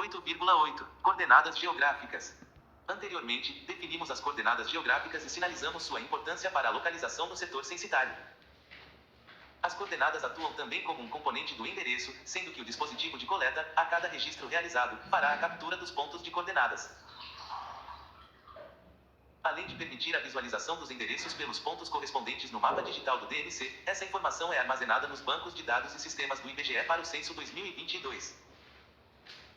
8,8. Coordenadas geográficas. Anteriormente, definimos as coordenadas geográficas e sinalizamos sua importância para a localização no setor censitário. As coordenadas atuam também como um componente do endereço, sendo que o dispositivo de coleta, a cada registro realizado, fará a captura dos pontos de coordenadas. Além de permitir a visualização dos endereços pelos pontos correspondentes no mapa digital do DNC, essa informação é armazenada nos bancos de dados e sistemas do IBGE para o censo 2022.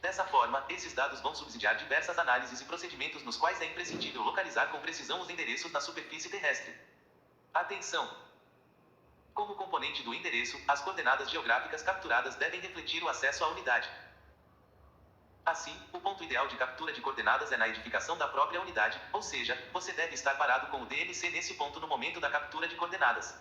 Dessa forma, esses dados vão subsidiar diversas análises e procedimentos nos quais é imprescindível localizar com precisão os endereços na superfície terrestre. Atenção! Como componente do endereço, as coordenadas geográficas capturadas devem refletir o acesso à unidade. Assim, o ponto ideal de captura de coordenadas é na edificação da própria unidade, ou seja, você deve estar parado com o DNC nesse ponto no momento da captura de coordenadas.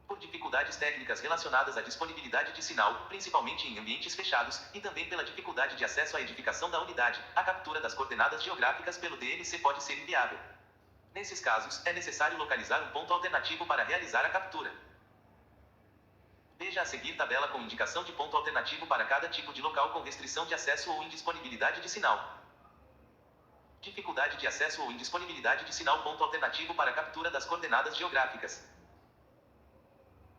Por dificuldades técnicas relacionadas à disponibilidade de sinal, principalmente em ambientes fechados, e também pela dificuldade de acesso à edificação da unidade, a captura das coordenadas geográficas pelo DNC pode ser inviável. Nesses casos, é necessário localizar um ponto alternativo para realizar a captura. Veja a seguir tabela com indicação de ponto alternativo para cada tipo de local com restrição de acesso ou indisponibilidade de sinal. Dificuldade de acesso ou indisponibilidade de sinal. Ponto alternativo para captura das coordenadas geográficas.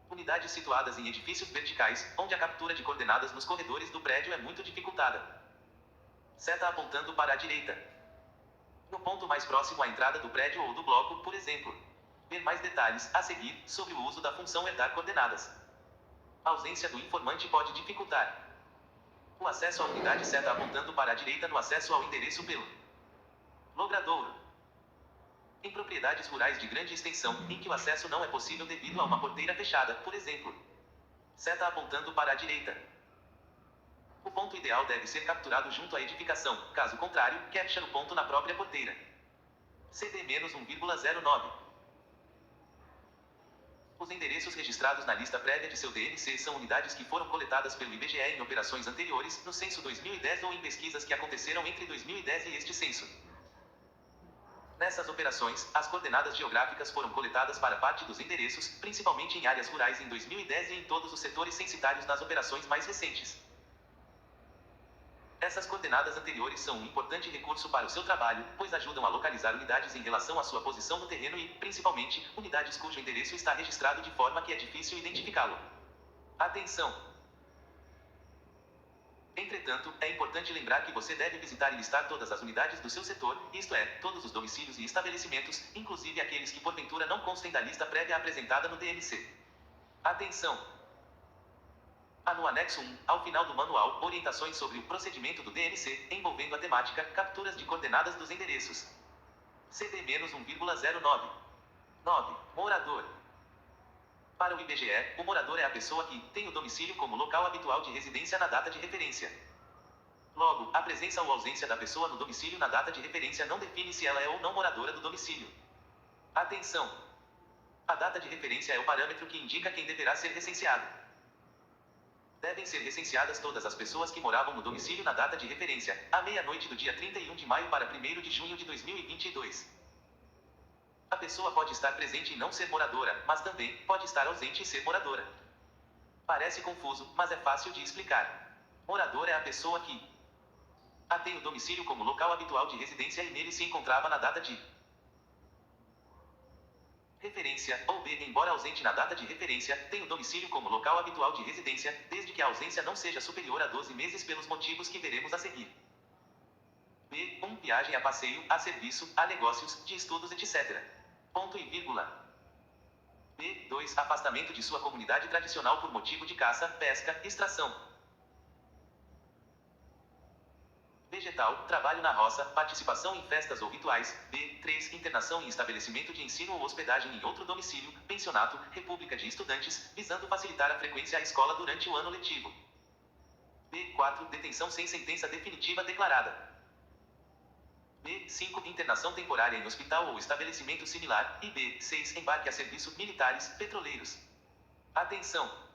Unidades situadas em edifícios verticais, onde a captura de coordenadas nos corredores do prédio é muito dificultada. Seta apontando para a direita. No ponto mais próximo à entrada do prédio ou do bloco, por exemplo. Ver mais detalhes, a seguir, sobre o uso da função herdar coordenadas. A ausência do informante pode dificultar o acesso à unidade. Seta apontando para a direita no acesso ao endereço pelo logradouro. Em propriedades rurais de grande extensão, em que o acesso não é possível devido a uma porteira fechada, por exemplo. Seta apontando para a direita. O ponto ideal deve ser capturado junto à edificação, caso contrário, capture o ponto na própria porteira. CD-1,09. Os endereços registrados na lista prévia de seu DNC são unidades que foram coletadas pelo IBGE em operações anteriores, no censo 2010 ou em pesquisas que aconteceram entre 2010 e este censo. Nessas operações, as coordenadas geográficas foram coletadas para parte dos endereços, principalmente em áreas rurais em 2010 e em todos os setores censitários nas operações mais recentes. Essas coordenadas anteriores são um importante recurso para o seu trabalho, pois ajudam a localizar unidades em relação à sua posição no terreno e, principalmente, unidades cujo endereço está registrado de forma que é difícil identificá-lo. Atenção! Entretanto, é importante lembrar que você deve visitar e listar todas as unidades do seu setor, isto é, todos os domicílios e estabelecimentos, inclusive aqueles que porventura não constem da lista prévia apresentada no DNC. Atenção! Há no anexo 1, ao final do manual, orientações sobre o procedimento do DNC, envolvendo a temática, capturas de coordenadas dos endereços. CD-1,09. 9. Morador. Para o IBGE, o morador é a pessoa que tem o domicílio como local habitual de residência na data de referência. Logo, a presença ou ausência da pessoa no domicílio na data de referência não define se ela é ou não moradora do domicílio. Atenção! A data de referência é o parâmetro que indica quem deverá ser recenseado. Devem ser recenseadas todas as pessoas que moravam no domicílio na data de referência, à meia-noite do dia 31 de maio para 1º de junho de 2022. A pessoa pode estar presente e não ser moradora, mas também pode estar ausente e ser moradora. Parece confuso, mas é fácil de explicar. Morador é a pessoa que A tem o domicílio como local habitual de residência e nele se encontrava na data de referência, ou B, embora ausente na data de referência, tem o domicílio como local habitual de residência, desde que a ausência não seja superior a 12 meses pelos motivos que veremos a seguir. B. 1. Viagem a passeio, a serviço, a negócios, de estudos, etc. Ponto e vírgula. B. 2. Afastamento de sua comunidade tradicional por motivo de caça, pesca, extração vegetal, trabalho na roça, participação em festas ou rituais. B. 3. Internação em estabelecimento de ensino ou hospedagem em outro domicílio, pensionato, república de estudantes, visando facilitar a frequência à escola durante o ano letivo. B. 4. Detenção sem sentença definitiva declarada. B. 5. Internação temporária em hospital ou estabelecimento similar. E B. 6. Embarque a serviço, militares, petroleiros. Atenção!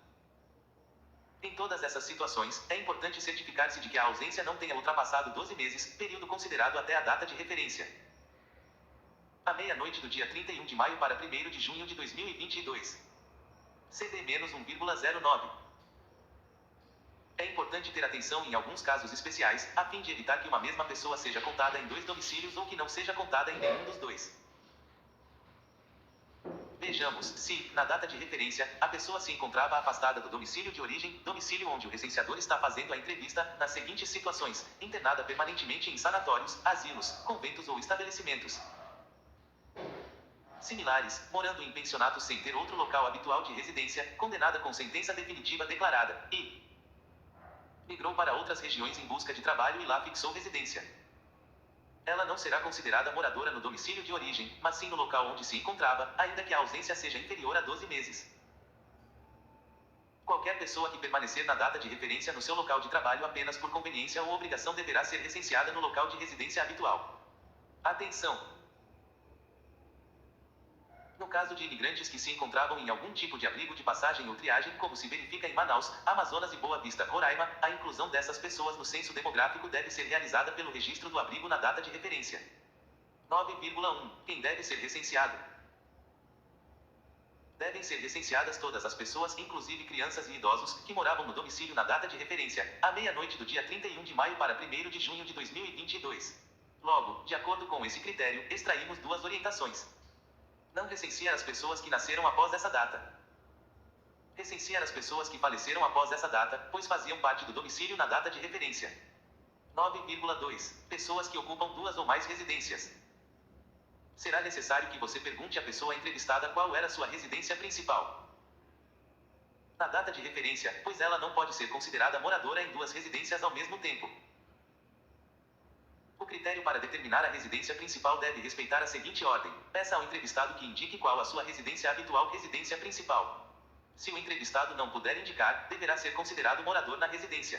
Em todas essas situações, é importante certificar-se de que a ausência não tenha ultrapassado 12 meses, período considerado até a data de referência. À meia-noite do dia 31 de maio para 1º de junho de 2022. CD-1,09. É importante ter atenção em alguns casos especiais, a fim de evitar que uma mesma pessoa seja contada em 2 domicílios ou que não seja contada em nenhum dos dois. Vejamos, se, na data de referência, a pessoa se encontrava afastada do domicílio de origem, domicílio onde o recenseador está fazendo a entrevista, nas seguintes situações: internada permanentemente em sanatórios, asilos, conventos ou estabelecimentos similares, morando em pensionato sem ter outro local habitual de residência, condenada com sentença definitiva declarada, e migrou para outras regiões em busca de trabalho e lá fixou residência. Ela não será considerada moradora no domicílio de origem, mas sim no local onde se encontrava, ainda que a ausência seja inferior a 12 meses. Qualquer pessoa que permanecer na data de referência no seu local de trabalho apenas por conveniência ou obrigação deverá ser recenseada no local de residência habitual. Atenção! No caso de imigrantes que se encontravam em algum tipo de abrigo de passagem ou triagem, como se verifica em Manaus, Amazonas e Boa Vista, Roraima, a inclusão dessas pessoas no censo demográfico deve ser realizada pelo registro do abrigo na data de referência. 9,1. Quem deve ser recenseado? Devem ser recenseadas todas as pessoas, inclusive crianças e idosos, que moravam no domicílio na data de referência, à meia-noite do dia 31 de maio para 1º de junho de 2022. Logo, de acordo com esse critério, extraímos duas orientações. Não recensear as pessoas que nasceram após essa data. Recensear as pessoas que faleceram após essa data, pois faziam parte do domicílio na data de referência. 9,2. Pessoas que ocupam 2 ou mais residências. Será necessário que você pergunte à pessoa entrevistada qual era sua residência principal na data de referência, pois ela não pode ser considerada moradora em 2 residências ao mesmo tempo. O critério para determinar a residência principal deve respeitar a seguinte ordem: peça ao entrevistado que indique qual a sua residência habitual, residência principal. Se o entrevistado não puder indicar, deverá ser considerado morador na residência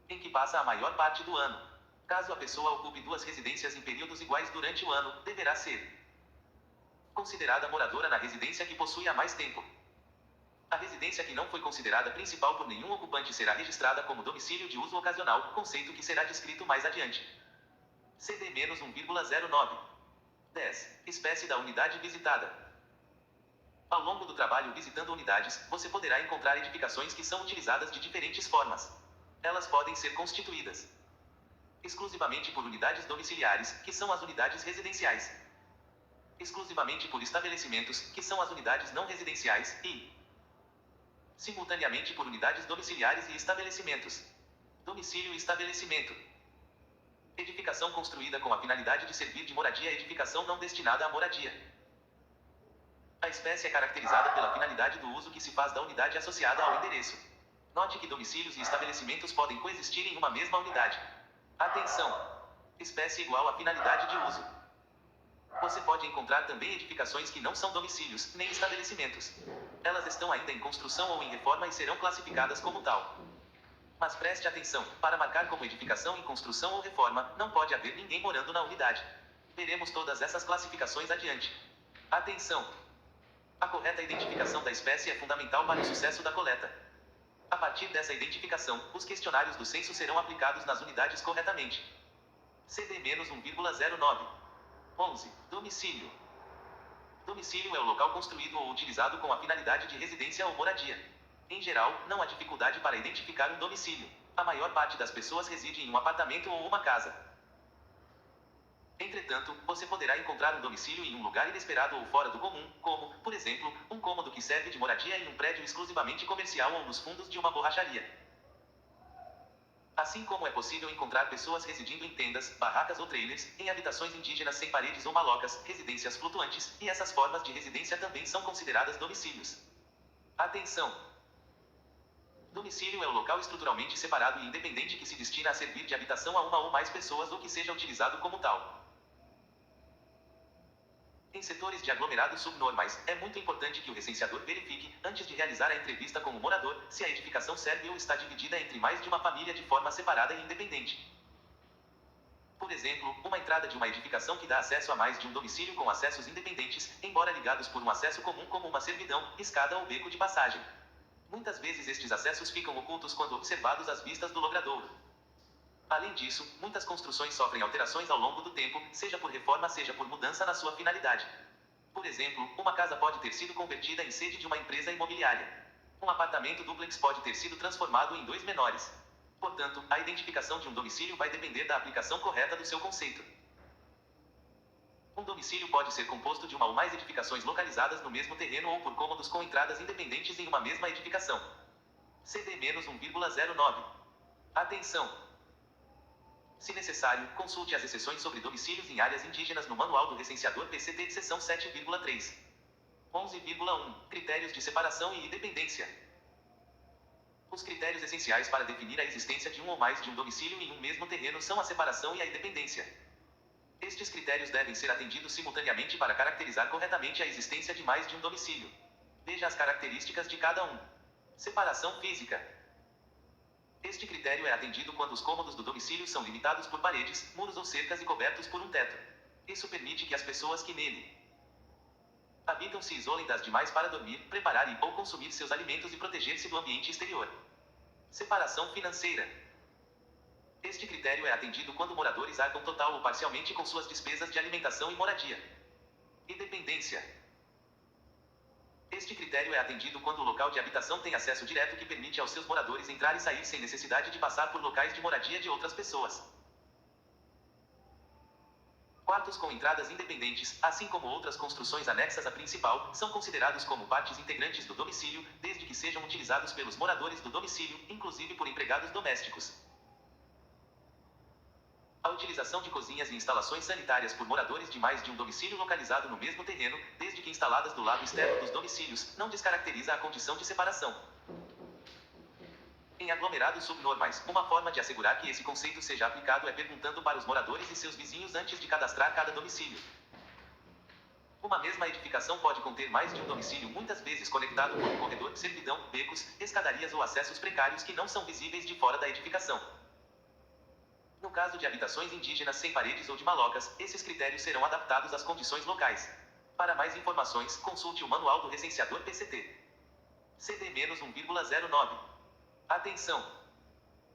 em que passa a maior parte do ano. Caso a pessoa ocupe 2 residências em períodos iguais durante o ano, deverá ser considerada moradora na residência que possui há mais tempo. A residência que não foi considerada principal por nenhum ocupante será registrada como domicílio de uso ocasional, conceito que será descrito mais adiante. CD-1,09. 10. Espécie da unidade visitada. Ao longo do trabalho visitando unidades, você poderá encontrar edificações que são utilizadas de diferentes formas. Elas podem ser constituídas exclusivamente por unidades domiciliares, que são as unidades residenciais, exclusivamente por estabelecimentos, que são as unidades não residenciais, e simultaneamente por unidades domiciliares e estabelecimentos. Domicílio e estabelecimento. Edificação construída com a finalidade de servir de moradia, edificação não destinada à moradia. A espécie é caracterizada pela finalidade do uso que se faz da unidade associada ao endereço. Note que domicílios e estabelecimentos podem coexistir em uma mesma unidade. Atenção! Espécie igual a finalidade de uso. Você pode encontrar também edificações que não são domicílios, nem estabelecimentos. Elas estão ainda em construção ou em reforma e serão classificadas como tal. Mas preste atenção, para marcar como edificação em construção ou reforma, não pode haver ninguém morando na unidade. Veremos todas essas classificações adiante. Atenção! A correta identificação da espécie é fundamental para o sucesso da coleta. A partir dessa identificação, os questionários do censo serão aplicados nas unidades corretamente. CD-1,09. 11. Domicílio. Domicílio é o local construído ou utilizado com a finalidade de residência ou moradia. Em geral, não há dificuldade para identificar um domicílio. A maior parte das pessoas reside em um apartamento ou uma casa. Entretanto, você poderá encontrar um domicílio em um lugar inesperado ou fora do comum, como, por exemplo, um cômodo que serve de moradia em um prédio exclusivamente comercial ou nos fundos de uma borracharia. Assim como é possível encontrar pessoas residindo em tendas, barracas ou trailers, em habitações indígenas sem paredes ou malocas, residências flutuantes, e essas formas de residência também são consideradas domicílios. Atenção! Domicílio é o local estruturalmente separado e independente que se destina a servir de habitação a uma ou mais pessoas ou que seja utilizado como tal. Em setores de aglomerados subnormais, é muito importante que o recenseador verifique, antes de realizar a entrevista com o morador, se a edificação serve ou está dividida entre mais de uma família de forma separada e independente. Por exemplo, uma entrada de uma edificação que dá acesso a mais de um domicílio com acessos independentes, embora ligados por um acesso comum como uma servidão, escada ou beco de passagem. Muitas vezes estes acessos ficam ocultos quando observados às vistas do logradouro. Além disso, muitas construções sofrem alterações ao longo do tempo, seja por reforma, seja por mudança na sua finalidade. Por exemplo, uma casa pode ter sido convertida em sede de uma empresa imobiliária. Um apartamento dúplex pode ter sido transformado em 2 menores. Portanto, a identificação de um domicílio vai depender da aplicação correta do seu conceito. Um domicílio pode ser composto de uma ou mais edificações localizadas no mesmo terreno ou por cômodos com entradas independentes em uma mesma edificação. CD-1,09. Atenção! Se necessário, consulte as exceções sobre domicílios em áreas indígenas no Manual do Recenseador PCT, seção 7,3. 11,1. Critérios de separação e independência. Os critérios essenciais para definir a existência de um ou mais de um domicílio em um mesmo terreno são a separação e a independência. Estes critérios devem ser atendidos simultaneamente para caracterizar corretamente a existência de mais de um domicílio. Veja as características de cada um. Separação física. Este critério é atendido quando os cômodos do domicílio são limitados por paredes, muros ou cercas e cobertos por um teto. Isso permite que as pessoas que nele habitam se isolem das demais para dormir, preparar ou consumir seus alimentos e proteger-se do ambiente exterior. Separação financeira. Este critério é atendido quando moradores arcam total ou parcialmente com suas despesas de alimentação e moradia. Independência. Este critério é atendido quando o local de habitação tem acesso direto que permite aos seus moradores entrar e sair sem necessidade de passar por locais de moradia de outras pessoas. Quartos com entradas independentes, assim como outras construções anexas à principal, são considerados como partes integrantes do domicílio, desde que sejam utilizados pelos moradores do domicílio, inclusive por empregados domésticos. A utilização de cozinhas e instalações sanitárias por moradores de mais de um domicílio localizado no mesmo terreno, desde que instaladas do lado externo dos domicílios, não descaracteriza a condição de separação. Em aglomerados subnormais, uma forma de assegurar que esse conceito seja aplicado é perguntando para os moradores e seus vizinhos antes de cadastrar cada domicílio. Uma mesma edificação pode conter mais de um domicílio, muitas vezes conectado por um corredor, servidão, becos, escadarias ou acessos precários que não são visíveis de fora da edificação. No caso de habitações indígenas sem paredes ou de malocas, esses critérios serão adaptados às condições locais. Para mais informações, consulte o Manual do Recenseador PCT. CD-1,09. Atenção!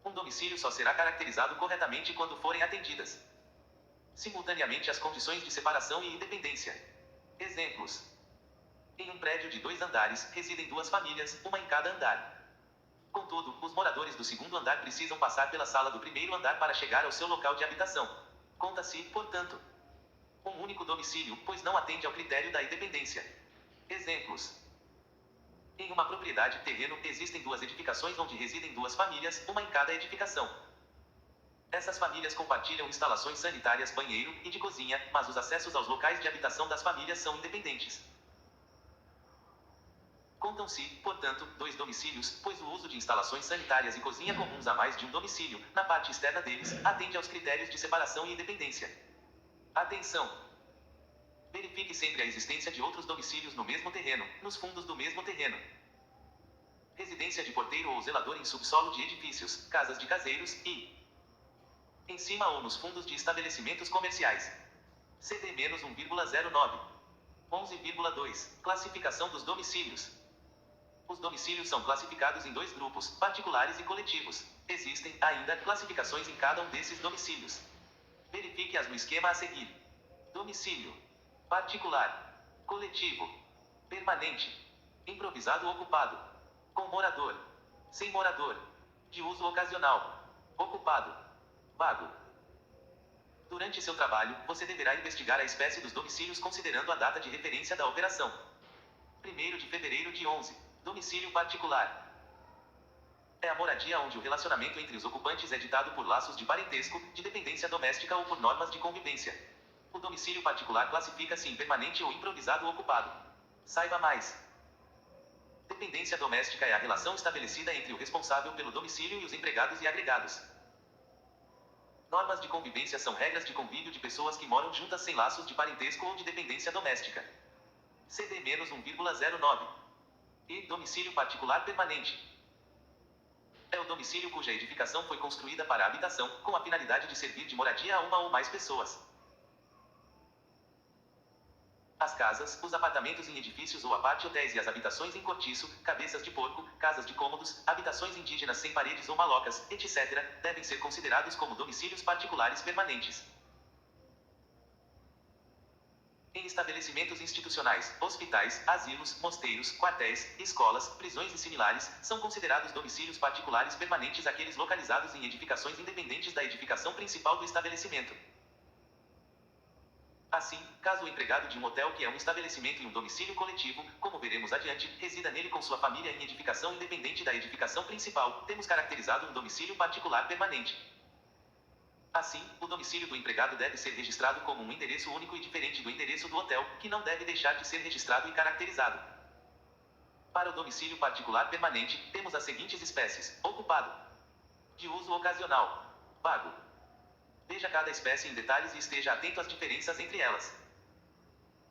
Um domicílio só será caracterizado corretamente quando forem atendidas simultaneamente as condições de separação e independência. Exemplos. Em um prédio de 2 andares, residem 2 famílias, uma em cada andar. Contudo, os moradores do segundo andar precisam passar pela sala do primeiro andar para chegar ao seu local de habitação. Conta-se, portanto, um único domicílio, pois não atende ao critério da independência. Exemplos. Em uma propriedade terreno, existem 2 edificações onde residem 2 famílias, uma em cada edificação. Essas famílias compartilham instalações sanitárias, banheiro e de cozinha, mas os acessos aos locais de habitação das famílias são independentes. Contam-se, portanto, 2 domicílios, pois o uso de instalações sanitárias e cozinha comuns a mais de um domicílio, na parte externa deles, atende aos critérios de separação e independência. Atenção! Verifique sempre a existência de outros domicílios no mesmo terreno, nos fundos do mesmo terreno. Residência de porteiro ou zelador em subsolo de edifícios, casas de caseiros e em cima ou nos fundos de estabelecimentos comerciais. CD-1,09. 11,2. Classificação dos domicílios. Os domicílios são classificados em 2 grupos, particulares e coletivos. Existem, ainda, classificações em cada um desses domicílios. Verifique-as no esquema a seguir. Domicílio particular, coletivo, permanente, improvisado ou ocupado, com morador, sem morador, de uso ocasional, ocupado, vago. Durante seu trabalho, você deverá investigar a espécie dos domicílios considerando a data de referência da operação. 1º de fevereiro de 11. Domicílio particular. É a moradia onde o relacionamento entre os ocupantes é ditado por laços de parentesco, de dependência doméstica ou por normas de convivência. O domicílio particular classifica-se em permanente ou improvisado ou ocupado. Saiba mais. Dependência doméstica é a relação estabelecida entre o responsável pelo domicílio e os empregados e agregados. Normas de convivência são regras de convívio de pessoas que moram juntas sem laços de parentesco ou de dependência doméstica. CD-1,09. E domicílio particular permanente. É o domicílio cuja edificação foi construída para a habitação, com a finalidade de servir de moradia a uma ou mais pessoas. As casas, os apartamentos em edifícios ou aparte hotéis e as habitações em cortiço, cabeças de porco, casas de cômodos, habitações indígenas sem paredes ou malocas, etc., devem ser considerados como domicílios particulares permanentes. Em estabelecimentos institucionais, hospitais, asilos, mosteiros, quartéis, escolas, prisões e similares, são considerados domicílios particulares permanentes aqueles localizados em edificações independentes da edificação principal do estabelecimento. Assim, caso o empregado de um hotel que é um estabelecimento em um domicílio coletivo, como veremos adiante, resida nele com sua família em edificação independente da edificação principal, temos caracterizado um domicílio particular permanente. Assim, o domicílio do empregado deve ser registrado como um endereço único e diferente do endereço do hotel, que não deve deixar de ser registrado e caracterizado. Para o domicílio particular permanente, temos as seguintes espécies: ocupado, de uso ocasional, vago. Veja cada espécie em detalhes e esteja atento às diferenças entre elas.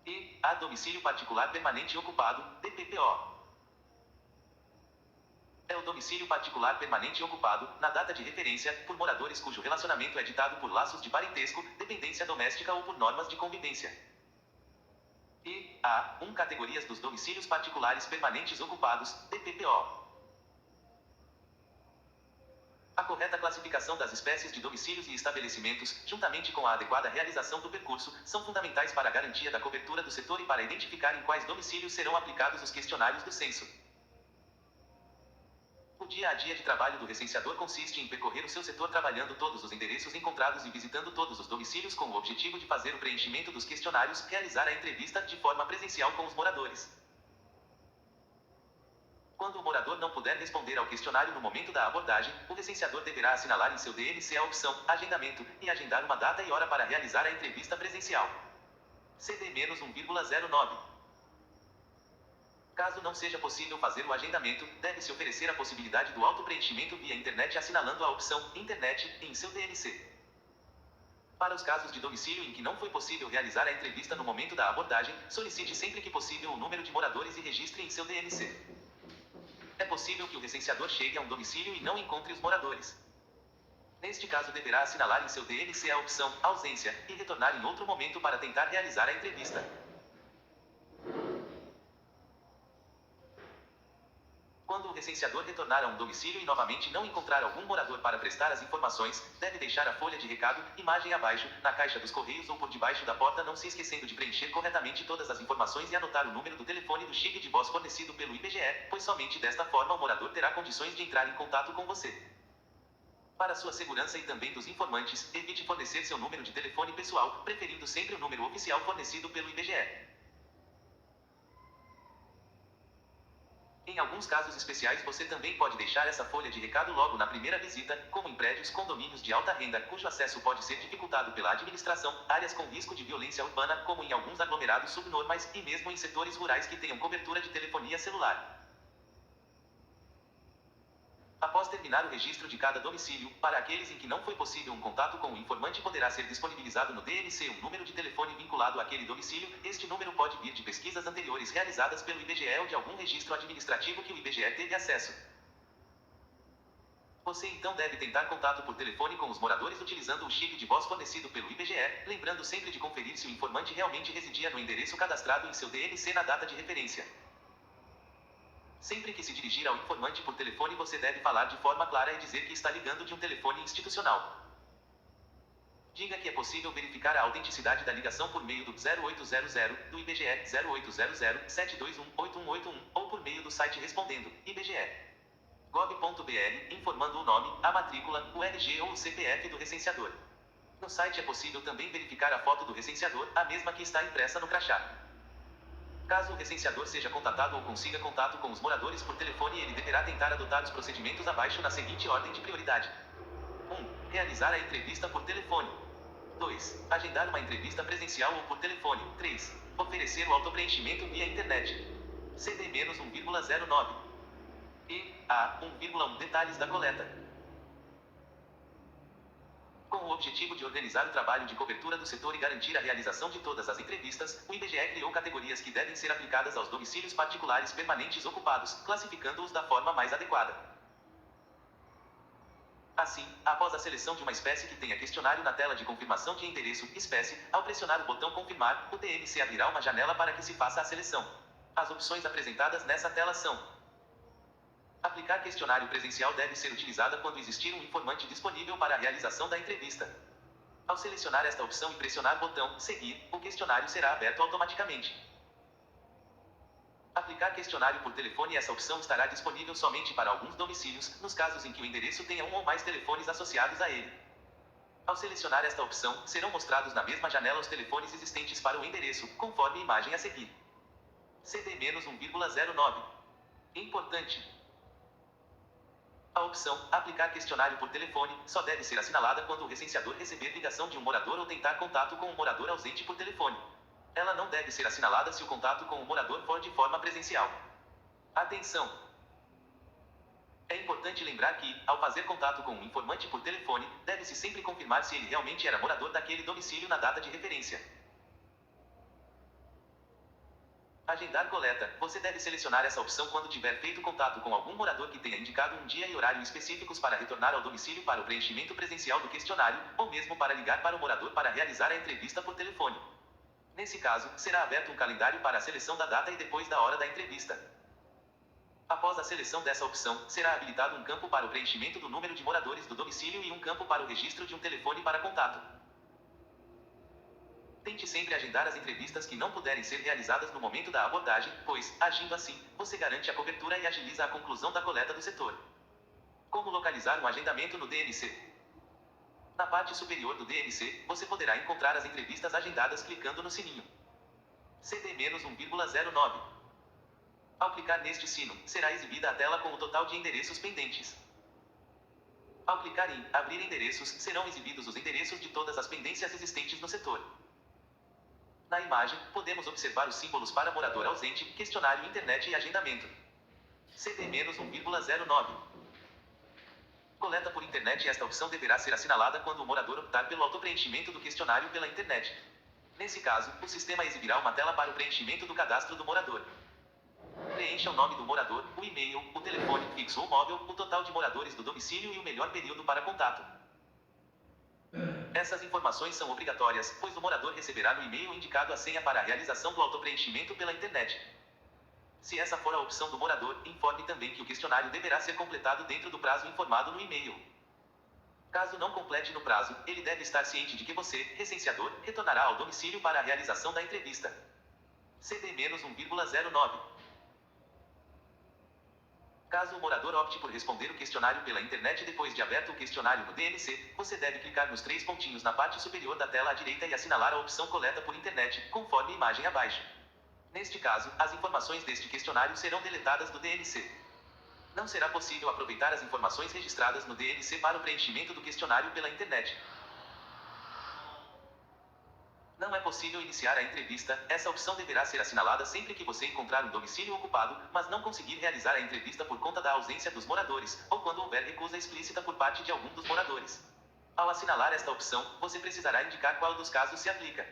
E a domicílio particular permanente ocupado, DPPO. É o domicílio particular permanente ocupado, na data de referência, por moradores cujo relacionamento é ditado por laços de parentesco, dependência doméstica ou por normas de convivência. E a categorias dos domicílios particulares permanentes ocupados, DPPO. A correta classificação das espécies de domicílios e estabelecimentos, juntamente com a adequada realização do percurso, são fundamentais para a garantia da cobertura do setor e para identificar em quais domicílios serão aplicados os questionários do censo. O dia a dia de trabalho do recenseador consiste em percorrer o seu setor trabalhando todos os endereços encontrados e visitando todos os domicílios com o objetivo de fazer o preenchimento dos questionários, realizar a entrevista de forma presencial com os moradores. Quando o morador não puder responder ao questionário no momento da abordagem, o recenseador deverá assinalar em seu DNC a opção Agendamento e agendar uma data e hora para realizar a entrevista presencial. CD-1,09. Caso não seja possível fazer o agendamento, deve-se oferecer a possibilidade do autopreenchimento via internet assinalando a opção Internet em seu DNC. Para os casos de domicílio em que não foi possível realizar a entrevista no momento da abordagem, solicite sempre que possível o número de moradores e registre em seu DNC. É possível que o recenseador chegue a um domicílio e não encontre os moradores. Neste caso deverá assinalar em seu DNC a opção Ausência e retornar em outro momento para tentar realizar a entrevista. Quando o recenseador retornar a um domicílio e novamente não encontrar algum morador para prestar as informações, deve deixar a folha de recado, imagem abaixo, na caixa dos correios ou por debaixo da porta, não se esquecendo de preencher corretamente todas as informações e anotar o número do telefone do chip de voz fornecido pelo IBGE, pois somente desta forma o morador terá condições de entrar em contato com você. Para sua segurança e também dos informantes, evite fornecer seu número de telefone pessoal, preferindo sempre o número oficial fornecido pelo IBGE. Em alguns casos especiais você também pode deixar essa folha de recado logo na primeira visita, como em prédios condomínios de alta renda cujo acesso pode ser dificultado pela administração, áreas com risco de violência urbana, como em alguns aglomerados subnormais, e mesmo em setores rurais que tenham cobertura de telefonia celular. Após terminar o registro de cada domicílio, para aqueles em que não foi possível um contato com o informante poderá ser disponibilizado no DNC um número de telefone vinculado àquele domicílio. Este número pode vir de pesquisas anteriores realizadas pelo IBGE ou de algum registro administrativo que o IBGE teve acesso. Você então deve tentar contato por telefone com os moradores utilizando o chip de voz fornecido pelo IBGE, lembrando sempre de conferir se o informante realmente residia no endereço cadastrado em seu DNC na data de referência. Sempre que se dirigir ao informante por telefone você deve falar de forma clara e dizer que está ligando de um telefone institucional. Diga que é possível verificar a autenticidade da ligação por meio do 0800 do IBGE 0800-721-8181 ou por meio do site respondendo ibge.gov.br, informando o nome, a matrícula, o RG ou o CPF do recenseador. No site é possível também verificar a foto do recenseador, a mesma que está impressa no crachá. Caso o recenseador seja contatado ou consiga contato com os moradores por telefone, ele deverá tentar adotar os procedimentos abaixo na seguinte ordem de prioridade. 1. Realizar a entrevista por telefone. 2. Agendar uma entrevista presencial ou por telefone. 3. Oferecer o autopreenchimento via internet. CD-1,09. E a 1,1 Detalhes da coleta. Com o objetivo de organizar o trabalho de cobertura do setor e garantir a realização de todas as entrevistas, o IBGE criou categorias que devem ser aplicadas aos domicílios particulares permanentes ocupados, classificando-os da forma mais adequada. Assim, após a seleção de uma espécie que tenha questionário na tela de confirmação de endereço, espécie, ao pressionar o botão confirmar, o DNC abrirá uma janela para que se faça a seleção. As opções apresentadas nessa tela são: aplicar questionário presencial deve ser utilizada quando existir um informante disponível para a realização da entrevista. Ao selecionar esta opção e pressionar o botão Seguir, o questionário será aberto automaticamente. Aplicar questionário por telefone. Essa opção estará disponível somente para alguns domicílios, nos casos em que o endereço tenha um ou mais telefones associados a ele. Ao selecionar esta opção, serão mostrados na mesma janela os telefones existentes para o endereço, conforme a imagem a seguir. CD-1,09. Importante. A opção Aplicar questionário por telefone só deve ser assinalada quando o recenseador receber ligação de um morador ou tentar contato com um morador ausente por telefone. Ela não deve ser assinalada se o contato com o morador for de forma presencial. Atenção! É importante lembrar que, ao fazer contato com um informante por telefone, deve-se sempre confirmar se ele realmente era morador daquele domicílio na data de referência. Agendar coleta. Você deve selecionar essa opção quando tiver feito contato com algum morador que tenha indicado um dia e horário específicos para retornar ao domicílio para o preenchimento presencial do questionário, ou mesmo para ligar para o morador para realizar a entrevista por telefone. Nesse caso, será aberto um calendário para a seleção da data e depois da hora da entrevista. Após a seleção dessa opção, será habilitado um campo para o preenchimento do número de moradores do domicílio e um campo para o registro de um telefone para contato. Tente sempre agendar as entrevistas que não puderem ser realizadas no momento da abordagem, pois, agindo assim, você garante a cobertura e agiliza a conclusão da coleta do setor. Como localizar um agendamento no DNC? Na parte superior do DNC, você poderá encontrar as entrevistas agendadas clicando no sininho. CD-1,09. Ao clicar neste sino, será exibida a tela com o total de endereços pendentes. Ao clicar em Abrir endereços, serão exibidos os endereços de todas as pendências existentes no setor. Na imagem, podemos observar os símbolos para morador ausente, questionário, internet e agendamento. CD-1,09. Coleta por internet. Esta opção deverá ser assinalada quando o morador optar pelo autopreenchimento do questionário pela internet. Nesse caso, o sistema exibirá uma tela para o preenchimento do cadastro do morador. Preencha o nome do morador, o e-mail, o telefone fixo ou móvel, o total de moradores do domicílio e o melhor período para contato. Essas informações são obrigatórias, pois o morador receberá no e-mail indicado a senha para a realização do autopreenchimento pela internet. Se essa for a opção do morador, informe também que o questionário deverá ser completado dentro do prazo informado no e-mail. Caso não complete no prazo, ele deve estar ciente de que você, recenseador, retornará ao domicílio para a realização da entrevista. CD-1,09. Caso o morador opte por responder o questionário pela internet depois de aberto o questionário no DNC, você deve clicar nos 3 pontinhos na parte superior da tela à direita e assinalar a opção Coleta por internet, conforme a imagem abaixo. Neste caso, as informações deste questionário serão deletadas do DNC. Não será possível aproveitar as informações registradas no DNC para o preenchimento do questionário pela internet. Não é possível iniciar a entrevista. Essa opção deverá ser assinalada sempre que você encontrar um domicílio ocupado, mas não conseguir realizar a entrevista por conta da ausência dos moradores, ou quando houver recusa explícita por parte de algum dos moradores. Ao assinalar esta opção, você precisará indicar qual dos casos se aplica.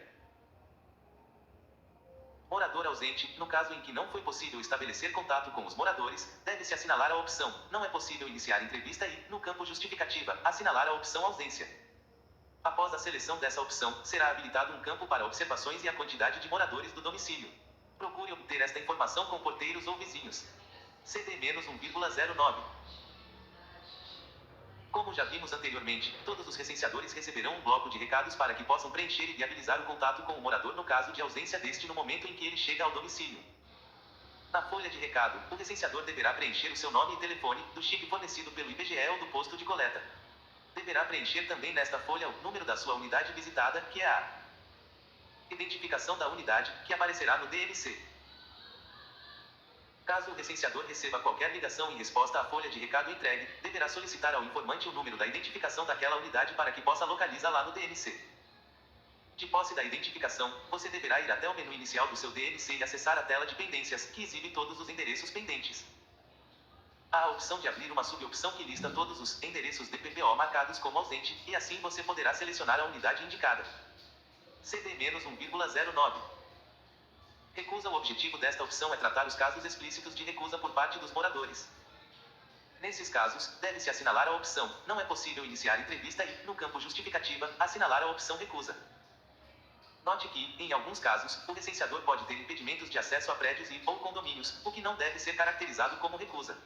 Morador ausente. No caso em que não foi possível estabelecer contato com os moradores, deve-se assinalar a opção Não é possível iniciar entrevista e, no campo Justificativa, assinalar a opção Ausência. Após a seleção dessa opção, será habilitado um campo para observações e a quantidade de moradores do domicílio. Procure obter esta informação com porteiros ou vizinhos. CD-1,09. Como já vimos anteriormente, todos os recenseadores receberão um bloco de recados para que possam preencher e viabilizar o contato com o morador no caso de ausência deste no momento em que ele chega ao domicílio. Na folha de recado, o recenseador deverá preencher o seu nome e telefone, do chip fornecido pelo IBGE ou do posto de coleta. Deverá preencher também nesta folha o número da sua unidade visitada, que é a identificação da unidade, que aparecerá no DNC. Caso o recenseador receba qualquer ligação em resposta à folha de recado entregue, deverá solicitar ao informante o número da identificação daquela unidade para que possa localizá-la no DNC. De posse da identificação, você deverá ir até o menu inicial do seu DNC e acessar a tela de pendências, que exibe todos os endereços pendentes. Há a opção de abrir uma subopção que lista todos os endereços de PPO marcados como ausente, e assim você poderá selecionar a unidade indicada. CD-1,09. Recusa. O objetivo desta opção é tratar os casos explícitos de recusa por parte dos moradores. Nesses casos, deve-se assinalar a opção Não é possível iniciar entrevista e, no campo Justificativa, assinalar a opção Recusa. Note que, em alguns casos, o recenseador pode ter impedimentos de acesso a prédios e ou condomínios, o que não deve ser caracterizado como recusa.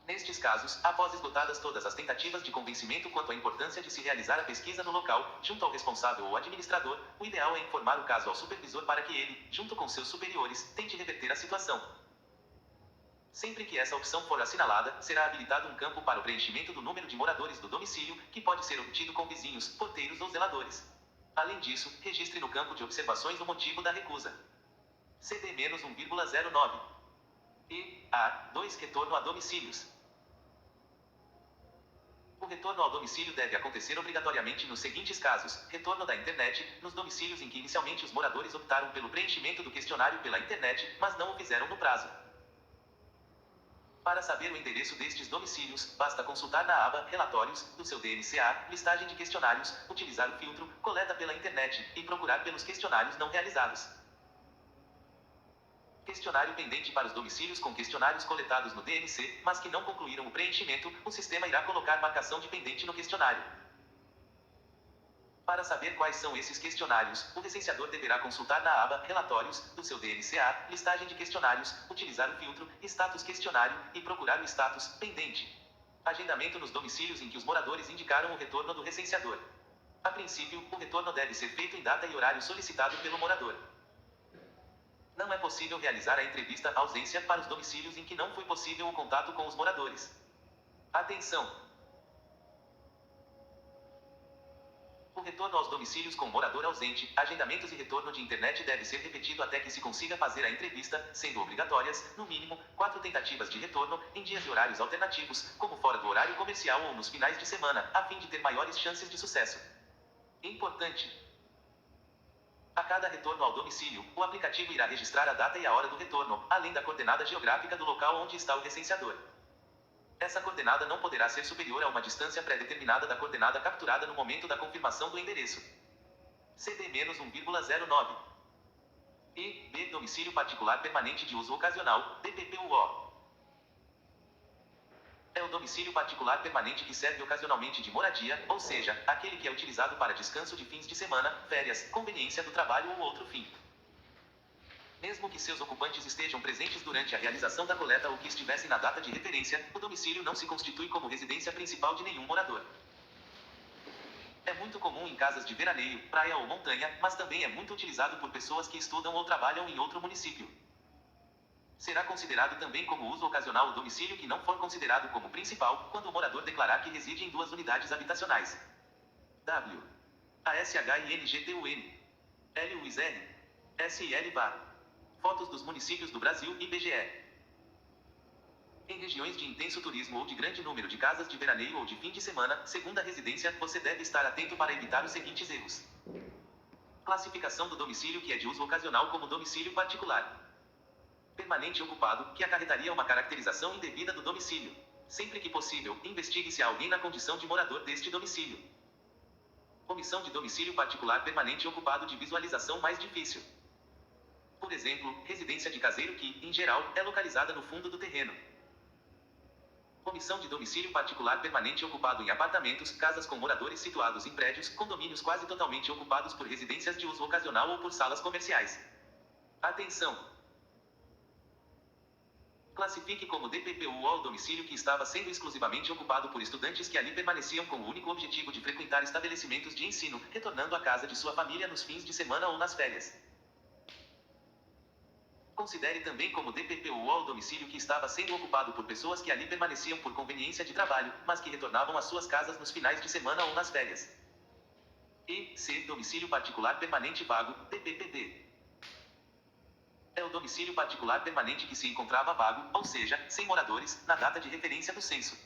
Nestes casos, após esgotadas todas as tentativas de convencimento quanto à importância de se realizar a pesquisa no local, junto ao responsável ou administrador, o ideal é informar o caso ao supervisor para que ele, junto com seus superiores, tente reverter a situação. Sempre que essa opção for assinalada, será habilitado um campo para o preenchimento do número de moradores do domicílio, que pode ser obtido com vizinhos, porteiros ou zeladores. Além disso, registre no campo de observações o motivo da recusa. CD-1,09. E a 2 Retorno a domicílios. O retorno ao domicílio deve acontecer obrigatoriamente nos seguintes casos: retorno da internet, nos domicílios em que inicialmente os moradores optaram pelo preenchimento do questionário pela internet, mas não o fizeram no prazo. Para saber o endereço destes domicílios, basta consultar na aba Relatórios, do seu DMCA, listagem de questionários, utilizar o filtro Coleta pela internet e procurar pelos questionários não realizados. Questionário pendente para os domicílios com questionários coletados no DMC, mas que não concluíram o preenchimento, o sistema irá colocar marcação de pendente no questionário. Para saber quais são esses questionários, o recenseador deverá consultar na aba Relatórios, do seu DMCA, listagem de questionários, utilizar o filtro Status questionário e procurar o status pendente. Agendamento nos domicílios em que os moradores indicaram o retorno do recenseador. A princípio, o retorno deve ser feito em data e horário solicitado pelo morador. Não é possível realizar a entrevista ausência para os domicílios em que não foi possível o contato com os moradores. Atenção! O retorno aos domicílios com morador ausente, agendamentos e retorno de internet deve ser repetido até que se consiga fazer a entrevista, sendo obrigatórias, no mínimo, 4 tentativas de retorno, em dias e horários alternativos, como fora do horário comercial ou nos finais de semana, a fim de ter maiores chances de sucesso. Importante! A cada retorno ao domicílio, o aplicativo irá registrar a data e a hora do retorno, além da coordenada geográfica do local onde está o recenseador. Essa coordenada não poderá ser superior a uma distância pré-determinada da coordenada capturada no momento da confirmação do endereço. CD-1,09. E B. Domicílio particular permanente de uso ocasional, DPPUO. É o domicílio particular permanente que serve ocasionalmente de moradia, ou seja, aquele que é utilizado para descanso de fins de semana, férias, conveniência do trabalho ou outro fim. Mesmo que seus ocupantes estejam presentes durante a realização da coleta ou que estivessem na data de referência, o domicílio não se constitui como residência principal de nenhum morador. É muito comum em casas de veraneio, praia ou montanha, mas também é muito utilizado por pessoas que estudam ou trabalham em outro município. Será considerado também como uso ocasional o domicílio que não for considerado como principal, quando o morador declarar que reside em 2 unidades habitacionais. W. ASHINGTUN. LUISR. SIL bar. Fotos dos municípios do Brasil, IBGE. Em regiões de intenso turismo ou de grande número de casas de veraneio ou de fim de semana, segunda residência, você deve estar atento para evitar os seguintes erros. Classificação do domicílio que é de uso ocasional como domicílio particular. Permanente ocupado, que acarretaria uma caracterização indevida do domicílio. Sempre que possível, investigue se há alguém na condição de morador deste domicílio. Omissão de domicílio particular permanente ocupado de visualização mais difícil. Por exemplo, residência de caseiro que, em geral, é localizada no fundo do terreno. Omissão de domicílio particular permanente ocupado em apartamentos, casas com moradores situados em prédios, condomínios quase totalmente ocupados por residências de uso ocasional ou por salas comerciais. Atenção! Classifique como DPPUO o domicílio que estava sendo exclusivamente ocupado por estudantes que ali permaneciam com o único objetivo de frequentar estabelecimentos de ensino, retornando à casa de sua família nos fins de semana ou nas férias. Considere também como DPPUO o domicílio que estava sendo ocupado por pessoas que ali permaneciam por conveniência de trabalho, mas que retornavam às suas casas nos finais de semana ou nas férias. E C. Domicílio particular permanente vago, DPPV. É o domicílio particular permanente que se encontrava vago, ou seja, sem moradores, na data de referência do censo.